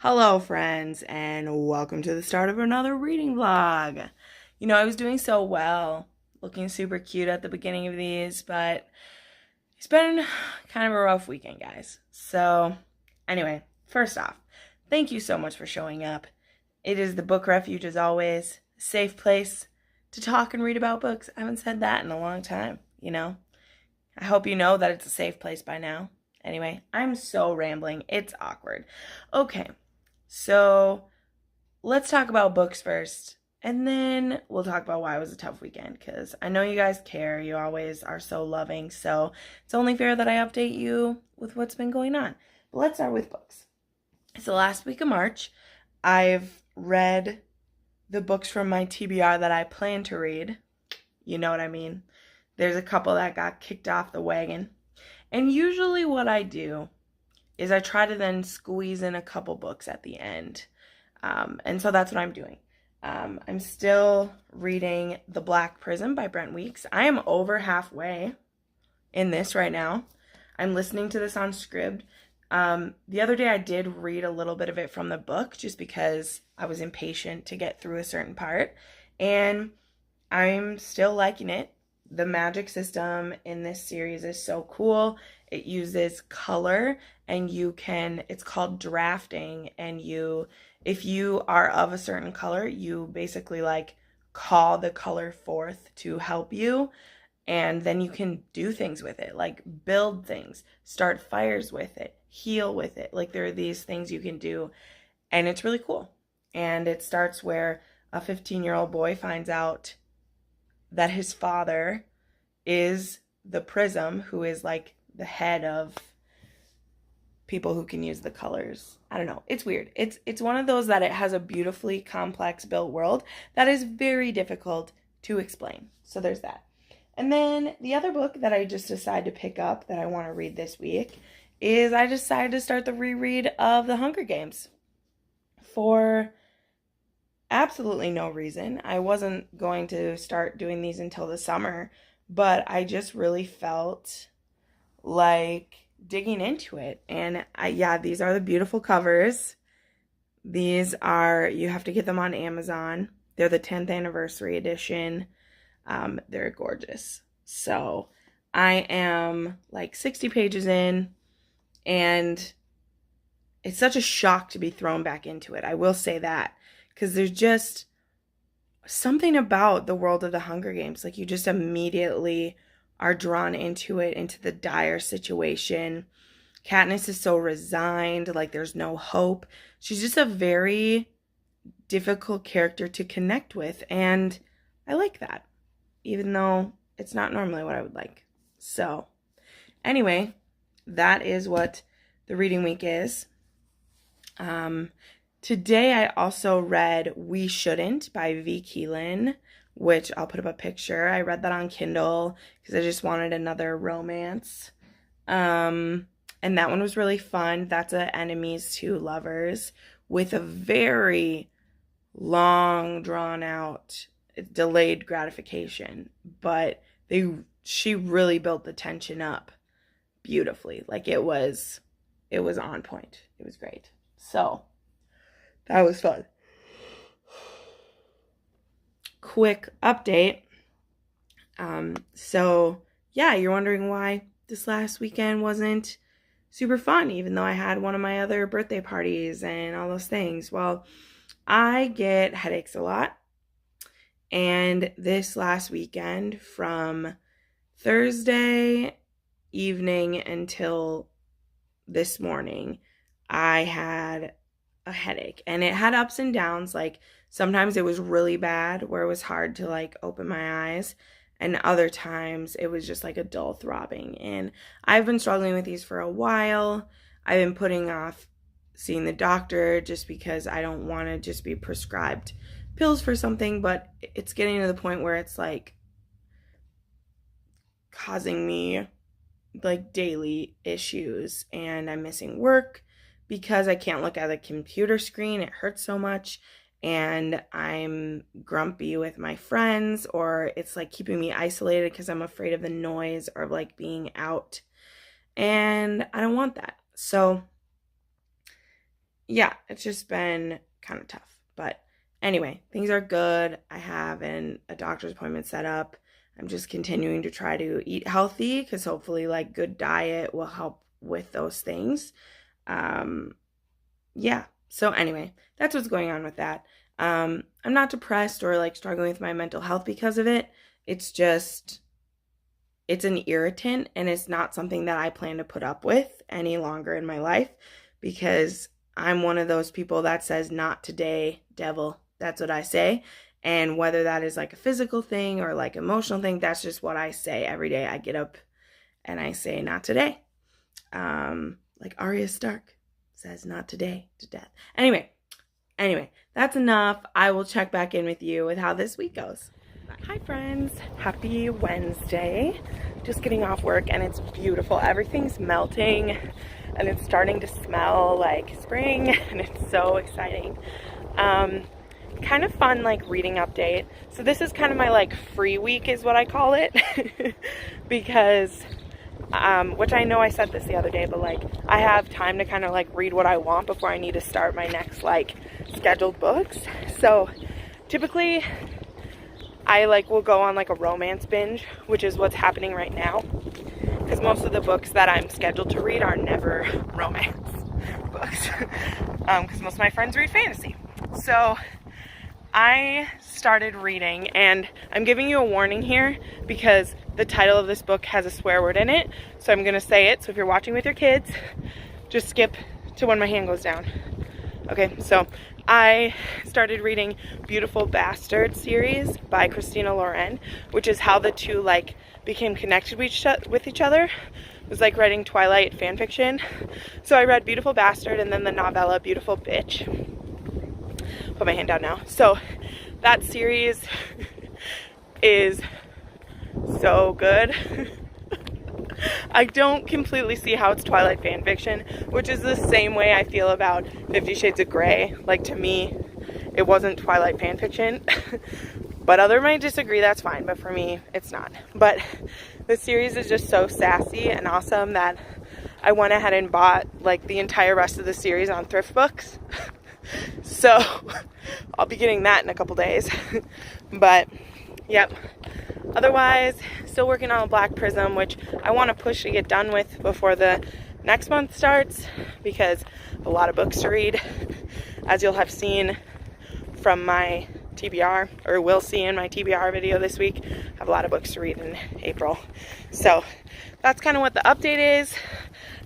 Hello, friends, and welcome to the start of another reading vlog. I was doing so well, looking super cute at the beginning of these, but it's been kind of a rough weekend, guys. So, anyway, first off, thank you so much for showing up. It is the book Refuge, as always, a safe place to talk and read about books. I haven't said that in a long time. I hope you know that it's a safe place by now. Anyway, I'm so rambling. It's awkward. Okay. So let's talk about books first, and then we'll talk about why it was a tough weekend, because I know you guys care. You always are so loving, so it's only fair that I update you with what's been going on. But let's start with books. It's the last week of March. I've read the books from my TBR that I plan to read. You know what I mean? There's a couple that got kicked off the wagon. And usually what I do is I try to then squeeze in a couple books at the end. And so that's what I'm doing. I'm still reading The Black Prism by Brent Weeks. I am over halfway in this right now. I'm listening to this on Scribd. The other day I did read a little bit of it from the book just because I was impatient to get through a certain part. And I'm still liking it. The magic system in this series is so cool. It uses color, and it's called drafting, and if you are of a certain color, you basically call the color forth to help you, and then you can do things with it, like build things, start fires with it, heal with it. Like, there are these things you can do, and it's really cool. And it starts where a 15-year-old boy finds out that his father is the Prism, who is the head of people who can use the colors. I don't know. It's weird. It's one of those that it has a beautifully complex built world that is very difficult to explain. So there's that. And then the other book that I just decided to pick up that I want to read this week is I decided to start the reread of The Hunger Games for absolutely no reason. I wasn't going to start doing these until the summer, but I just really felt like digging into it. And these are the beautiful covers. These are, you have to get them on Amazon. They're the 10th anniversary edition. They're gorgeous. So I am 60 pages in, and it's such a shock to be thrown back into it. I will say that, because there's just something about the world of the Hunger Games. You just immediately are drawn into it, into the dire situation. Katniss is so resigned, there's no hope. She's just a very difficult character to connect with, and I like that, even though it's not normally what I would like. So, anyway, that is what the reading week is. Today I also read We Shouldn't by V. Keelan, which I'll put up a picture. I read that on Kindle because I just wanted another romance. And that one was really fun. That's a enemies to lovers with a very long, drawn out, delayed gratification. But she really built the tension up beautifully. It was on point. It was great. So that was fun. Quick update. You're wondering why this last weekend wasn't super fun, even though I had one of my other birthday parties and all those things. Well, I get headaches a lot. And this last weekend, from Thursday evening until this morning, I had a headache, and it had ups and downs. Sometimes it was really bad where it was hard to open my eyes, and other times it was just a dull throbbing. And I've been struggling with these for a while. I've been putting off seeing the doctor just because I don't want to just be prescribed pills for something, but it's getting to the point where it's causing me daily issues, and I'm missing work because I can't look at the computer screen. It hurts so much, and I'm grumpy with my friends, or it's keeping me isolated because I'm afraid of the noise or being out, and I don't want that. So yeah, it's just been kind of tough. But anyway, things are good. I have a doctor's appointment set up. I'm just continuing to try to eat healthy because hopefully, like, good diet will help with those things. Um, yeah. So anyway, that's what's going on with that. I'm not depressed or like struggling with my mental health because of it. It's just, it's an irritant and it's not something that I plan to put up with any longer in my life because I'm one of those people that says, not today, devil. That's what I say. And whether that is like a physical thing or like emotional thing, that's just what I say every day. I get up and I say, not today. Like Arya Stark says, not today, to death. Anyway, that's enough. I will check back in with you with how this week goes. Bye. Hi friends, happy Wednesday. Just getting off work and it's beautiful. Everything's melting and it's starting to smell like spring and it's so exciting. Kind of fun like reading update. So this is kind of my like free week is what I call it because which I know I said this the other day, but like I have time to kind of like read what I want before I need to start my next like scheduled books. So typically I like will go on like a romance binge, which is what's happening right now because most of the books that I'm scheduled to read are never romance books because most of my friends read fantasy. So I started reading, and I'm giving you a warning here because the title of this book has a swear word in it, so I'm going to say it. So if you're watching with your kids, just skip to when my hand goes down. Okay, so I started reading Beautiful Bastard series by Christina Loren, which is how the two like became connected with each other. It was like writing Twilight fan fiction. So I read Beautiful Bastard and then the novella Beautiful Bitch. Put my hand down now. So that series is so good. I don't completely see how it's Twilight fan fiction, which is the same way I feel about 50 Shades of Grey. Like, to me, it wasn't Twilight fan fiction. But others might disagree, that's fine. But for me, it's not. But the series is just so sassy and awesome that I went ahead and bought like the entire rest of the series on Thrift Books. So I'll be getting that in a couple days. But yep, otherwise still working on a Black Prism, which I want to push to get done with before the next month starts because a lot of books to read, as you'll have seen from my TBR, or will see in my TBR video this week. I have a lot of books to read in April. So that's kind of what the update is.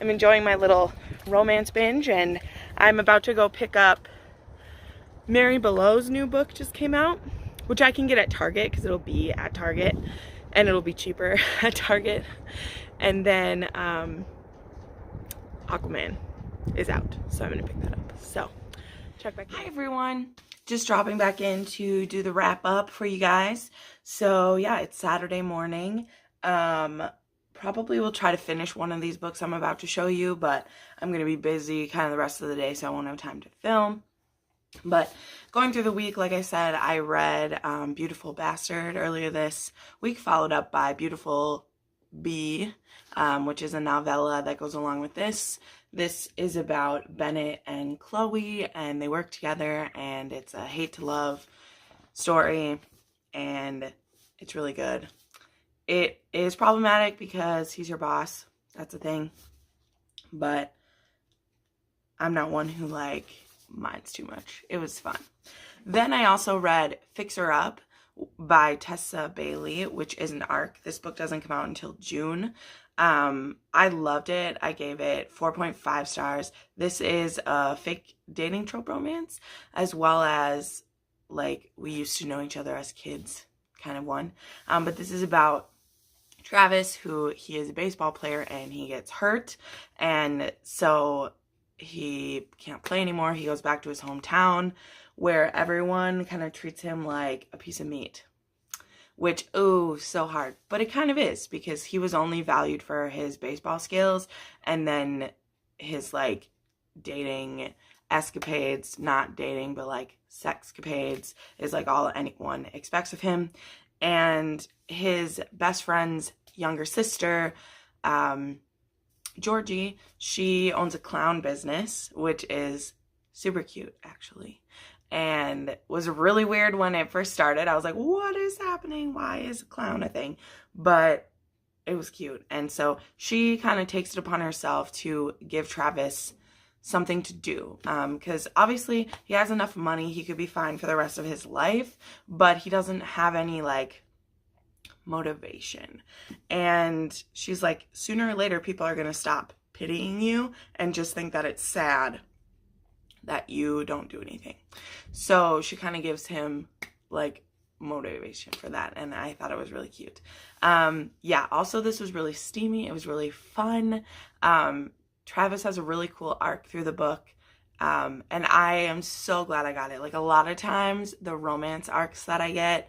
I'm enjoying my little romance binge, and I'm about to go pick up Mary Below's new book just came out, which I can get at Target because it'll be at Target and it'll be cheaper at Target. And then Aquaman is out, so I'm gonna pick that up. So check back in. Hi everyone, just dropping back in to do the wrap up for you guys. So yeah, it's Saturday morning. Probably will try to finish one of these books I'm about to show you, but I'm going to be busy kind of the rest of the day, so I won't have time to film. But going through the week, like I said, I read Beautiful Bastard earlier this week, followed up by Beautiful Bee, which is a novella that goes along with this. This is about Bennett and Chloe, and they work together, and it's a hate to love story, and it's really good. It is problematic because he's your boss. That's a thing. But I'm not one who, like, minds too much. It was fun. Then I also read Fixer Up by Tessa Bailey, which is an ARC. This book doesn't come out until June. I loved it. I gave it 4.5 stars. This is a fake dating trope romance, as well as, like, we used to know each other as kids kind of one. But this is about Travis, who he is a baseball player and he gets hurt, and so he can't play anymore. He goes back to his hometown where everyone kind of treats him like a piece of meat, which, ooh, so hard. But it kind of is, because he was only valued for his baseball skills, and then his like dating escapades, not dating, but like sexcapades, is like all anyone expects of him. And his best friend's younger sister, Georgie, she owns a clown business, which is Super cute, actually. And it was really weird when it first started. I was like, what is happening? Why is a clown a thing? But it was cute. And so she kind of takes it upon herself to give Travis something to do. Because obviously he has enough money. He could be fine for the rest of his life. But he doesn't have any, like, motivation. And she's like, sooner or later, people are going to stop pitying you and just think that it's sad that you don't do anything. So she kind of gives him, like, motivation for that, and I thought it was really cute. Yeah, also this was really steamy. It was really fun. Travis has a really cool arc through the book, and I am so glad I got it. Like, a lot of times the romance arcs that I get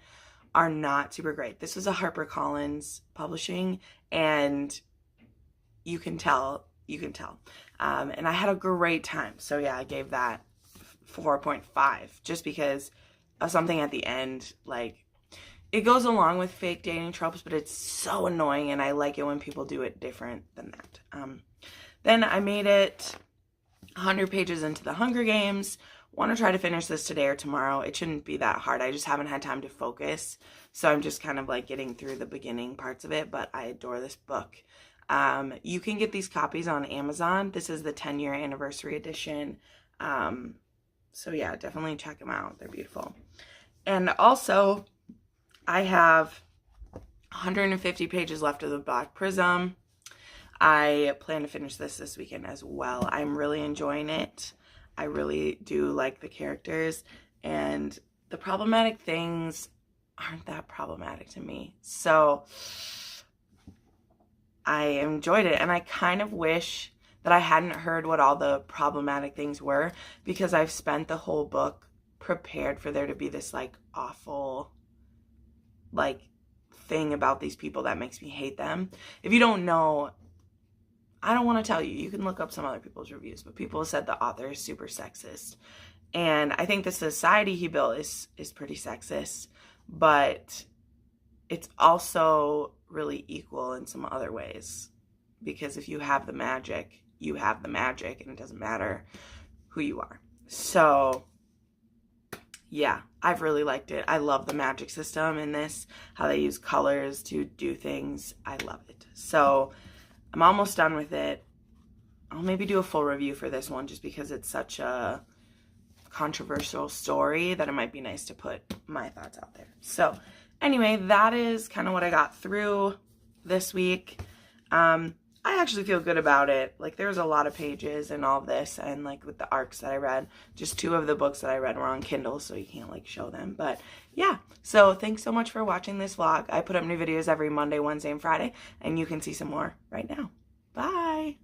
are not super great. This was a HarperCollins publishing, and you can tell. And I had a great time. So yeah, I gave that 4.5 just because of something at the end. Like, it goes along with fake dating tropes, but it's so annoying, and I like it when people do it different than that. Then I made it 100 pages into the Hunger Games. Want to try to finish this today or tomorrow. It shouldn't be that hard. I just haven't had time to focus. So I'm just kind of like getting through the beginning parts of it, but I adore this book. You can get these copies on Amazon. This is the 10-year anniversary edition. So yeah, definitely check them out. They're beautiful. And also, I have 150 pages left of the Black Prism. I plan to finish this weekend as well. I'm really enjoying it. I really do like the characters, and the problematic things aren't that problematic to me. So I enjoyed it, and I kind of wish that I hadn't heard what all the problematic things were, because I've spent the whole book prepared for there to be this, like, awful, like, thing about these people that makes me hate them. If you don't know, I don't want to tell you. You can look up some other people's reviews, but people have said the author is super sexist. And I think the society he built is pretty sexist, but it's also really equal in some other ways. Because if you have the magic, you have the magic, and it doesn't matter who you are. So yeah, I've really liked it. I love the magic system in this, how they use colors to do things. I love it. So I'm almost done with it. I'll maybe do a full review for this one just because it's such a controversial story that it might be nice to put my thoughts out there. So anyway, that is kind of what I got through this week. I actually feel good about it. Like, there's a lot of pages and all this, and like with the arcs that I read, just 2 of the books that I read were on Kindle, so you can't like show them. But yeah, so thanks so much for watching this vlog. I put up new videos every Monday, Wednesday, and Friday, and you can see some more right now. Bye.